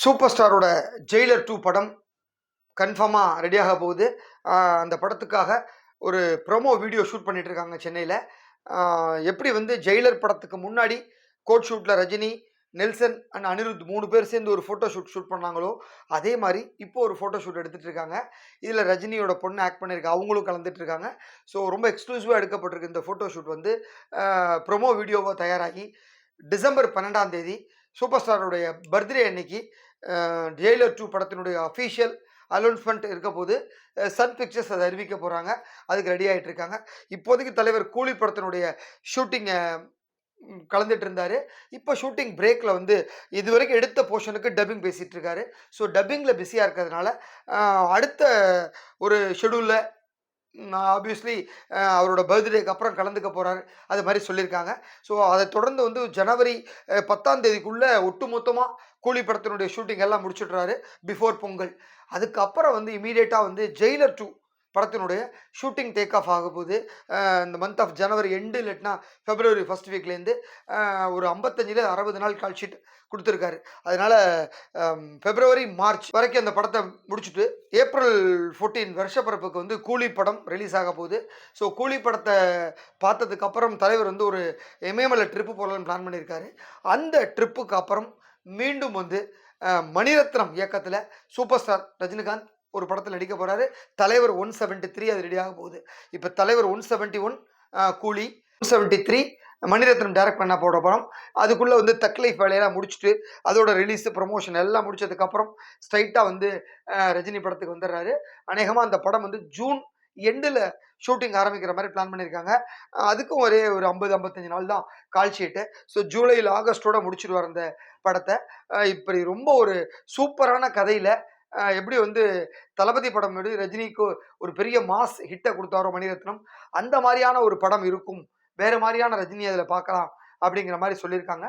Super ஸ்டாரோட Jailer 2 படம் கன்ஃபார்மாக ரெடியாக போகுது. அந்த படத்துக்காக ஒரு ப்ரோமோ வீடியோ ஷூட் பண்ணிட்டு இருக்காங்க சென்னையில். எப்படி வந்து ஜெயிலர் படத்துக்கு முன்னாடி கோட் ஷூட்டில் ரஜினி, நெல்சன் அண்ட் அனிருத் 3 பேர் சேர்ந்து ஒரு ஃபோட்டோ ஷூட் பண்ணாங்களோ அதே மாதிரி இப்போ ஒரு ஃபோட்டோ ஷூட் எடுத்துகிட்டு இருக்காங்க. இதில் ரஜினியோட பொண்ணு ஆக்ட் பண்ணியிருக்காங்க, அவங்களும் கலந்துட்டு இருக்காங்க. ஸோ ரொம்ப எக்ஸ்க்ளூசிவாக எடுக்கப்பட்டிருக்கு இந்த ஃபோட்டோ ஷூட் வந்து ப்ரோமோ வீடியோவாக தயாராகி டிசம்பர் 12ஆம் தேதி சூப்பர் ஸ்டாரோடைய பர்த்டே அன்னைக்கு ஜெயிலர் 2 படத்தினுடைய அஃபீஷியல் அனௌன்ஸ்மெண்ட் இருக்க போது சன் பிக்சர்ஸ் அதை அறிவிக்க போகிறாங்க. அதுக்கு ரெடி ஆகிட்டு இருக்காங்க. இப்போதைக்கு தலைவர் கூலி படத்தினுடைய ஷூட்டிங்கை கலந்துட்டு இருந்தார். இப்போ ஷூட்டிங் பிரேக்கில் வந்து இதுவரைக்கும் எடுத்த போர்ஷனுக்கு டப்பிங் பேசிகிட்டு இருக்காரு. ஸோ டப்பிங்கில் பிஸியாக இருக்கிறதுனால அடுத்த ஒரு ஷெடியூலில் ஆப்வியஸ்லி அவரோட பர்த்டேக்கு அப்புறம் கலந்துக்க போகிறாரு, அது மாதிரி சொல்லியிருக்காங்க. ஸோ அதை தொடர்ந்து வந்து ஜனவரி 10ஆம் தேதிக்குள்ளே ஒட்டு மொத்தமாக கூலி படத்தினுடைய ஷூட்டிங் எல்லாம் முடிச்சுட்றாரு பிஃபோர் பொங்கல். அதுக்கப்புறம் வந்து இமீடியட்டாக வந்து ஜெயிலர் 2 படத்தினுடைய ஷூட்டிங் டேக் ஆஃப் ஆக போகுது. இந்த மந்த் ஆஃப் ஜனவரி எண்டு இல்லைன்னா ஃபெப்ரவரி ஃபர்ஸ்ட் வீக்லேருந்து ஒரு 55-60 நாள் கால் ஷீட் கொடுத்துருக்காரு. அதனால் ஃபெப்ரவரி மார்ச் வரைக்கும் அந்த படத்தை முடிச்சுட்டு ஏப்ரல் 14 வருஷப்பிறப்புக்கு வந்து கூலி படம் ரிலீஸ் ஆக போகுது. ஸோ கூலி படத்தை பார்த்ததுக்கப்புறம் தலைவர் வந்து ஒரு இமயமலை ட்ரிப்பு போகலான்னு பிளான் பண்ணியிருக்காரு. அந்த ட்ரிப்புக்கு அப்புறம் மீண்டும் வந்து மணிரத்னம் இயக்கத்தில் சூப்பர் ஸ்டார் ரஜினிகாந்த் ஒரு படத்தில் நடிக்க போகிறாரு. தலைவர் 173 அது ரெடியாக போகுது. இப்போ தலைவர் 171 கூலி, 173 மணிரத்னம் டைரக்ட் பண்ண போகிற படம். அதுக்குள்ளே வந்து தக் லைஃப் வேலையெல்லாம் முடிச்சுட்டு அதோட ரிலீஸு ப்ரமோஷன் எல்லாம் முடிச்சதுக்கப்புறம் ஸ்ட்ரைட்டாக வந்து ரஜினி படத்துக்கு வந்துடுறாரு. அநேகமாக அந்த படம் வந்து ஜூன் எண்டில் ஷூட்டிங் ஆரம்பிக்கிற மாதிரி பிளான் பண்ணியிருக்காங்க. அதுக்கும் ஒரே ஒரு 50-55 நாள் தான் கால் ஷீட்டு. ஸோ ஜூலையில் ஆகஸ்டோட முடிச்சிடுவார் அந்த படத்தை. இப்படி ரொம்ப ஒரு சூப்பரான கதையில் எப்படி வந்து தளபதி படம் எடுத்து ரஜினிக்கு ஒரு பெரிய மாஸ் ஹிட்டை கொடுத்தாரோ மணிரத்னம், அந்த மாதிரியான ஒரு படம் இருக்கும், வேறு மாதிரியான ரஜினி அதில் பார்க்கலாம் அப்படிங்கிற மாதிரி சொல்லியிருக்காங்க.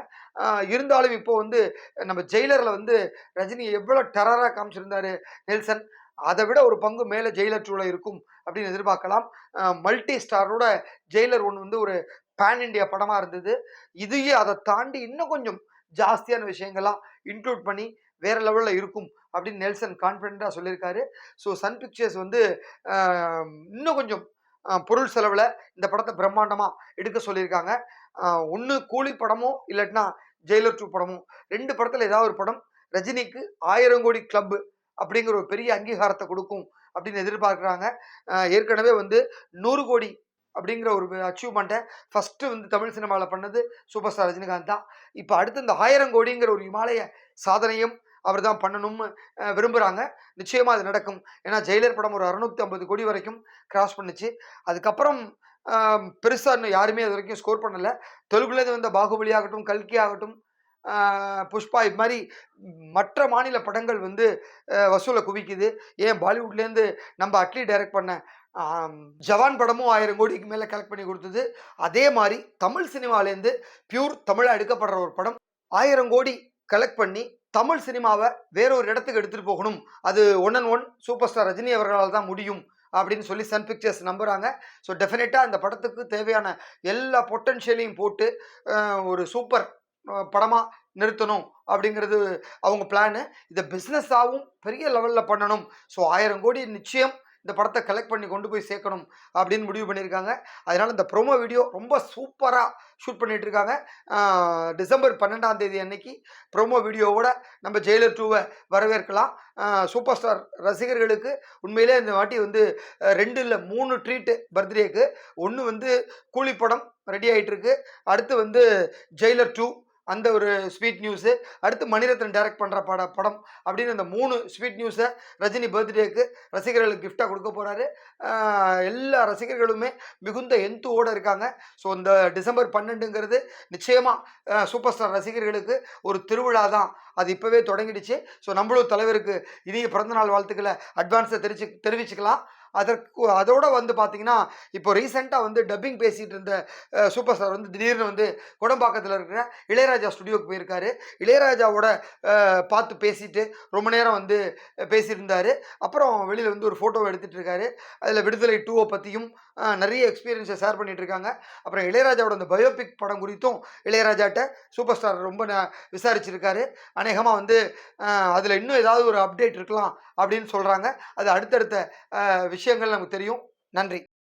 இருந்தாலும் இப்போ வந்து நம்ம ஜெயிலரில் வந்து ரஜினி எவ்வளோ டெரராக காமிச்சிருந்தாரு நெல்சன், அதை விட ஒரு பங்கு மேலே ஜெயிலர் 2ல இருக்கும் அப்படின்னு எதிர்பார்க்கலாம். மல்டி ஸ்டாரோட ஜெயிலர் 1 வந்து ஒரு பேன் இண்டியா படமாக இருந்தது. இதையே அதை தாண்டி இன்னும் கொஞ்சம் ஜாஸ்தியான விஷயங்கள்லாம் இன்க்ளூட் பண்ணி வேற லெவலில் இருக்கும் அப்படின்னு நெல்சன் கான்ஃபிடென்ட்டாக சொல்லியிருக்காரு. ஸோ சன் பிக்சர்ஸ் வந்து இன்னும் கொஞ்சம் பொருள் செலவில் இந்த படத்தை பிரம்மாண்டமாக எடுக்க சொல்லியிருக்காங்க. ஒன்று கூலி படமோ இல்லாட்டினா ஜெயிலர் 2 படமோ, 2 படத்தில் ஏதாவது ஒரு படம் ரஜினிக்கு 1000 கோடி கிளப் அப்படிங்கிற ஒரு பெரிய அங்கீகாரத்தை கொடுக்கும் அப்படின்னு எதிர்பார்க்குறாங்க. ஏற்கனவே வந்து 100 கோடி அப்படிங்கிற ஒரு அச்சீவ்மெண்ட்டை ஃபஸ்ட்டு வந்து தமிழ் சினிமாவில் பண்ணது சூப்பர் ஸ்டார் ரஜினிகாந்த் தான். இப்போ அடுத்து இந்த 1000 கோடிங்கிற ஒரு இமாலய சாதனையும் அவர் தான் பண்ணணும்னு விரும்புகிறாங்க. நிச்சயமாக அது நடக்கும். ஏன்னா ஜெயிலர் படம் ஒரு 650 கோடி வரைக்கும் கிராஸ் பண்ணுச்சு. அதுக்கப்புறம் பெருசாக இன்னும் யாருமே அது வரைக்கும் ஸ்கோர் பண்ணலை. தெலுங்குலேருந்து வந்த பாகுபலி ஆகட்டும், கல்கி ஆகட்டும், புஷ்பா, இது மாதிரி மற்ற மாநில படங்கள் வந்து வசூலை குவிக்குது. ஏன் பாலிவுட்லேருந்து நம்ம அட்லி டைரக்ட் பண்ண ஜவான் படமும் 1000 கோடிக்கு மேலே கலெக்ட் பண்ணி கொடுத்தது. அதே மாதிரி தமிழ் சினிமாலேருந்து பியூர் தமிழாக எடுக்கப்படுற ஒரு படம் 1000 கோடி கலெக்ட் பண்ணி தமிழ் சினிமாவை வேறொரு இடத்துக்கு எடுத்துகிட்டு போகணும், அது 1 and 1 சூப்பர் ஸ்டார் ரஜினி அவர்களால் தான் முடியும் அப்படின்னு சொல்லி சன் பிக்சர்ஸ் நம்புகிறாங்க. ஸோ டெஃபினட்டாக அந்த படத்துக்கு தேவையான எல்லா பொட்டன்ஷியலையும் போட்டு ஒரு சூப்பர் படமாக நிறுத்தணும் அப்படிங்கிறது அவங்க பிளானு. இதை பிஸ்னஸாகவும் பெரிய லெவலில் பண்ணணும். ஸோ 1000 கோடி நிச்சயம் இந்த படத்தை கலெக்ட் பண்ணி கொண்டு போய் சேர்க்கணும் அப்படின்னு முடிவு பண்ணியிருக்காங்க. அதனால் இந்த ப்ரோமோ வீடியோ ரொம்ப சூப்பராக ஷூட் பண்ணிகிட்டு இருக்காங்க. டிசம்பர் 12ஆம் தேதி அன்னைக்கு ப்ரோமோ வீடியோவோட நம்ம ஜெயிலர் 2வை வரவேற்கலாம். சூப்பர் ஸ்டார் ரசிகர்களுக்கு உண்மையிலே இந்த வாட்டி வந்து 2 இல்லை 3 ட்ரீட்டு பர்த்டேக்கு. ஒன்று வந்து கூலி படம் ரெடி ஆகிட்டு இருக்கு, அடுத்து வந்து ஜெயிலர் 2 அந்த ஒரு ஸ்வீட் நியூஸு, அடுத்து மணிரத்னம் டைரக்ட் பண்ணுற படம் அப்படின்னு அந்த 3 ஸ்வீட் நியூஸை ரஜினி பர்த்டேக்கு ரசிகர்களுக்கு கிஃப்டாக கொடுக்க போகிறாரு. எல்லா ரசிகர்களுமே மிகுந்த எந்தோடு இருக்காங்க. ஸோ இந்த டிசம்பர் 12ங்கிறது நிச்சயமாக சூப்பர் ஸ்டார் ரசிகர்களுக்கு ஒரு திருவிழா தான். அது இப்போவே தொடங்கிடுச்சு. ஸோ நம்மளும் தலைவருக்கு இனிய பிறந்தநாள் வாழ்த்துக்களை அட்வான்ஸை தெரிவிச்சுக்கலாம். அதோட வந்து பார்த்தீங்கன்னா இப்போ ரீசெண்டாக வந்து டப்பிங் பேசிகிட்டு இருந்த சூப்பர் ஸ்டார் வந்து திடீர்னு வந்து குடம்பாக்கத்தில் இருக்கிற இளையராஜா ஸ்டுடியோவுக்கு போயிருக்காரு. இளையராஜாவோட பார்த்து பேசிட்டு ரொம்ப நேரம் வந்து பேசியிருந்தார். அப்புறம் வெளியில் வந்து ஒரு ஃபோட்டோவை எடுத்துகிட்டு இருக்காரு. அதில் விடுதலை 2 பற்றியும் நிறைய எக்ஸ்பீரியன்ஸை ஷேர் பண்ணிட்டு இருக்காங்க. அப்புறம் இளையராஜாவோட அந்த பயோபிக் படம் குறித்தும் இளையராஜாட்ட சூப்பர் ஸ்டார் ரொம்ப விசாரிச்சிருக்காரு. அநேகமாக வந்து அதில் இன்னும் ஏதாவது ஒரு அப்டேட் இருக்கலாம் அப்படின்னு சொல்கிறாங்க. அது அடுத்தடுத்த விஷயங்கள் நமக்கு தெரியும். நன்றி.